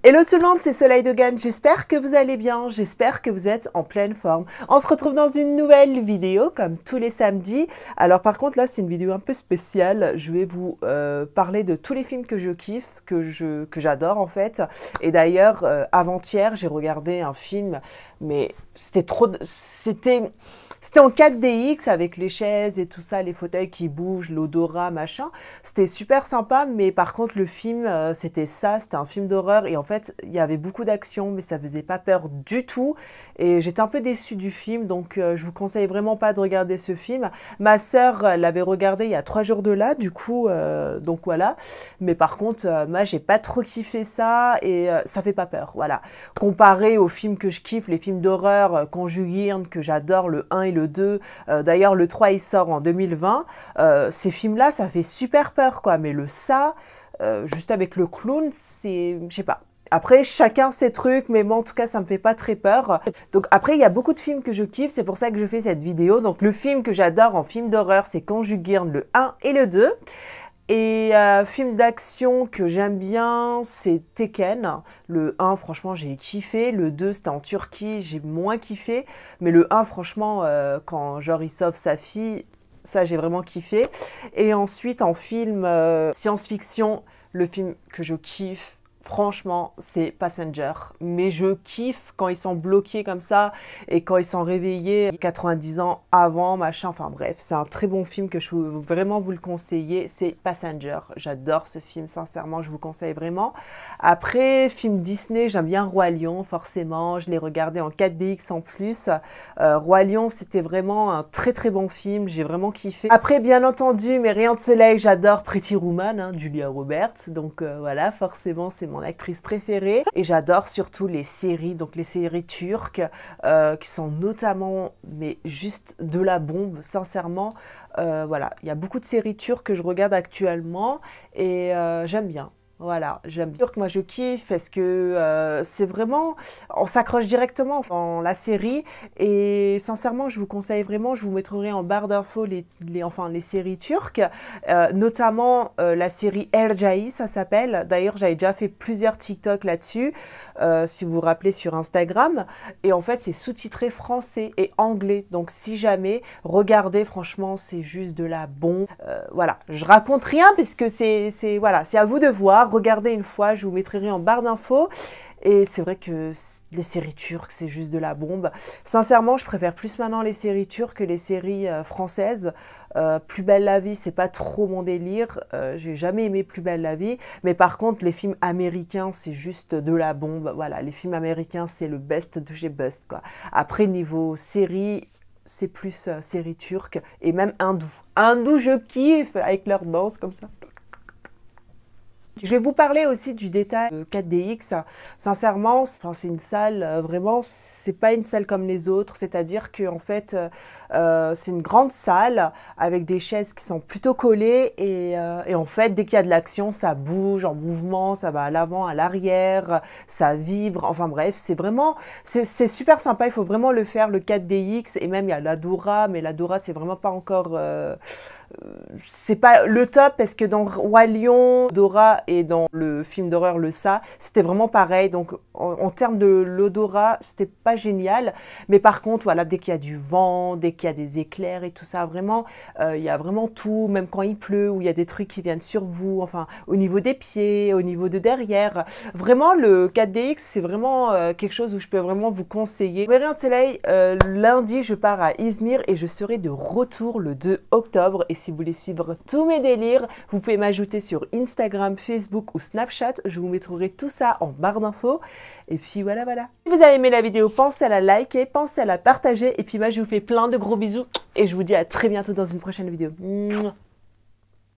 Hello tout le monde, c'est Soleil Dogan, j'espère que vous allez bien, j'espère que vous êtes en pleine forme. On se retrouve dans une nouvelle vidéo comme tous les samedis. Alors par contre là c'est une vidéo un peu spéciale, je vais vous parler de tous les films que je kiffe, que j'adore en fait. Et d'ailleurs avant-hier j'ai regardé un film, mais c'était en 4DX avec les chaises et tout ça, les fauteuils qui bougent, l'odorat, machin. C'était super sympa, mais par contre, le film, c'était un film d'horreur. Et en fait, il y avait beaucoup d'action, mais ça faisait pas peur du tout. Et j'étais un peu déçue du film, donc je vous conseille vraiment pas de regarder ce film. Ma sœur l'avait regardé il y a 3 jours de là, du coup, donc voilà. Mais par contre, moi, j'ai pas trop kiffé ça et ça fait pas peur, voilà. Comparé aux films que je kiffe, les films d'horreur, Conjuring, que j'adore, le 1 et le 2. D'ailleurs, le 3, il sort en 2020. Ces films-là, ça fait super peur, quoi. Mais le ça, juste avec le clown, c'est... Je sais pas. Après, chacun ses trucs, mais moi, en tout cas, ça me fait pas très peur. Donc après, il y a beaucoup de films que je kiffe, c'est pour ça que je fais cette vidéo. Donc le film que j'adore en film d'horreur, c'est Conjuring, le 1 et le 2. Et film d'action que j'aime bien, c'est Tekken. Le 1, franchement, j'ai kiffé. Le 2, c'était en Turquie, j'ai moins kiffé. Mais le 1, franchement, quand genre il sauve sa fille, ça, j'ai vraiment kiffé. Et ensuite, en film science-fiction, le film que je kiffe, franchement, c'est Passenger. Mais je kiffe quand ils sont bloqués comme ça et quand ils sont réveillés 90 ans avant, machin. Enfin bref, c'est un très bon film que je veux vraiment vous le conseiller. C'est Passenger. J'adore ce film, sincèrement, je vous conseille vraiment. Après, film Disney, j'aime bien Roi Lion, forcément. Je l'ai regardé en 4DX en plus. Roi Lion, c'était vraiment un très très bon film. J'ai vraiment kiffé. Après, bien entendu, mes rayons de soleil, j'adore Pretty Woman, hein, Julia Roberts. Donc voilà, forcément, c'est mon actrice préférée. Et j'adore surtout les séries, donc les séries turques, qui sont notamment, mais juste de la bombe, sincèrement. Voilà, il y a beaucoup de séries turques que je regarde actuellement et j'aime bien. Voilà, j'aime bien. Moi, je kiffe parce que c'est vraiment... On s'accroche directement dans la série et sincèrement, je vous conseille vraiment, je vous mettrai en barre d'infos les séries turques, notamment la série Ercai, ça s'appelle. D'ailleurs, j'avais déjà fait plusieurs TikTok là-dessus, si vous vous rappelez sur Instagram. Et en fait, c'est sous-titré français et anglais. Donc, si jamais, regardez, franchement, c'est juste de la bombe. Voilà, je raconte rien parce que voilà, c'est à vous de voir. Regardez une fois, je vous mettrai en barre d'infos. Et c'est vrai que les séries turques, c'est juste de la bombe. Sincèrement, je préfère plus maintenant les séries turques que les séries françaises. Plus belle la vie, c'est pas trop mon délire. J'ai jamais aimé Plus belle la vie. Mais par contre, les films américains, c'est juste de la bombe. Voilà, les films américains, c'est le best de chez best, quoi. Après, niveau série, c'est plus série turque et même hindou. Hindou, je kiffe avec leur danse comme ça. Je vais vous parler aussi du détail de 4DX. Sincèrement, c'est une salle, vraiment, c'est pas une salle comme les autres. C'est-à-dire qu'en fait, c'est une grande salle avec des chaises qui sont plutôt collées. Et en fait, dès qu'il y a de l'action, ça bouge en mouvement, ça va à l'avant, à l'arrière, ça vibre. Enfin bref, c'est vraiment, c'est super sympa. Il faut vraiment le faire, le 4DX. Et même, il y a l'Adora, mais l'Adora, c'est vraiment pas encore... c'est pas le top parce que dans Roi Lion, Dora et dans le film d'horreur Le Ça, c'était vraiment pareil. Donc en termes de l'odorat, c'était pas génial. Mais par contre, voilà, dès qu'il y a du vent, dès qu'il y a des éclairs et tout ça, vraiment, il y a vraiment tout, même quand il pleut ou il y a des trucs qui viennent sur vous, enfin, au niveau des pieds, au niveau de derrière. Vraiment, le 4DX, c'est vraiment quelque chose où je peux vraiment vous conseiller. Mes rayons de soleil, lundi, je pars à Izmir et je serai de retour le 2 octobre. Et si vous voulez suivre tous mes délires, vous pouvez m'ajouter sur Instagram, Facebook ou Snapchat. Je vous mettrai tout ça en barre d'infos. Et puis voilà, voilà. Si vous avez aimé la vidéo, pensez à la liker, pensez à la partager. Et puis moi, je vous fais plein de gros bisous. Et je vous dis à très bientôt dans une prochaine vidéo. Mouah.